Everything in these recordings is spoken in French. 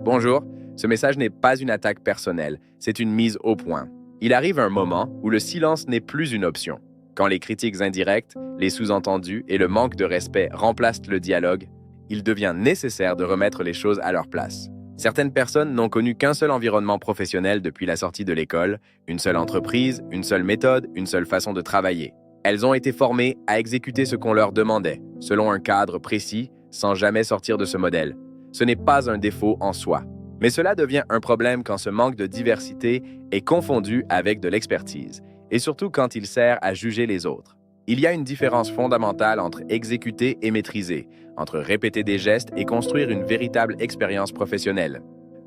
Bonjour, ce message n'est pas une attaque personnelle, c'est une mise au point. Il arrive un moment où le silence n'est plus une option. Quand les critiques indirectes, les sous-entendus et le manque de respect remplacent le dialogue, il devient nécessaire de remettre les choses à leur place. Certaines personnes n'ont connu qu'un seul environnement professionnel depuis la sortie de l'école, une seule entreprise, une seule méthode, une seule façon de travailler. Elles ont été formées à exécuter ce qu'on leur demandait, selon un cadre précis, sans jamais sortir de ce modèle. Ce n'est pas un défaut en soi. Mais cela devient un problème quand ce manque de diversité est confondu avec de l'expertise, et surtout quand il sert à juger les autres. Il y a une différence fondamentale entre exécuter et maîtriser, entre répéter des gestes et construire une véritable expérience professionnelle.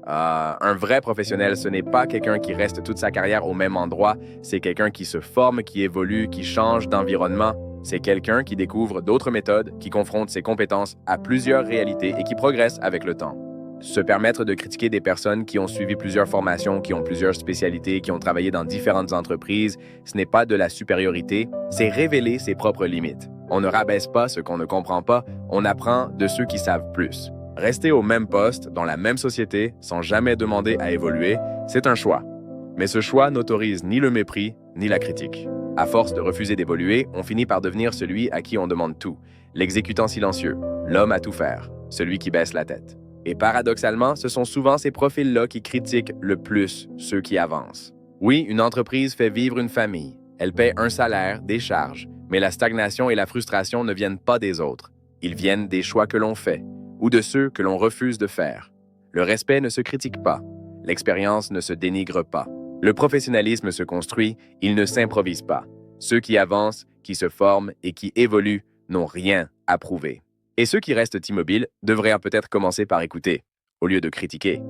Un vrai professionnel, ce n'est pas quelqu'un qui reste toute sa carrière au même endroit, c'est quelqu'un qui se forme, qui évolue, qui change d'environnement. C'est quelqu'un qui découvre d'autres méthodes, qui confronte ses compétences à plusieurs réalités et qui progresse avec le temps. Se permettre de critiquer des personnes qui ont suivi plusieurs formations, qui ont plusieurs spécialités, qui ont travaillé dans différentes entreprises, ce n'est pas de la supériorité, c'est révéler ses propres limites. On ne rabaisse pas ce qu'on ne comprend pas, on apprend de ceux qui savent plus. Rester au même poste, dans la même société, sans jamais demander à évoluer, c'est un choix. Mais ce choix n'autorise ni le mépris, ni la critique. À force de refuser d'évoluer, on finit par devenir celui à qui on demande tout, l'exécutant silencieux, l'homme à tout faire, celui qui baisse la tête. Et paradoxalement, ce sont souvent ces profils-là qui critiquent le plus ceux qui avancent. Oui, une entreprise fait vivre une famille. Elle paie un salaire, des charges, mais la stagnation et la frustration ne viennent pas des autres. Ils viennent des choix que l'on fait ou de ceux que l'on refuse de faire. Le respect ne se critique pas. L'expérience ne se dénigre pas. Le professionnalisme se construit, il ne s'improvise pas. Ceux qui avancent, qui se forment et qui évoluent n'ont rien à prouver. Et ceux qui restent immobiles devraient peut-être commencer par écouter, au lieu de critiquer.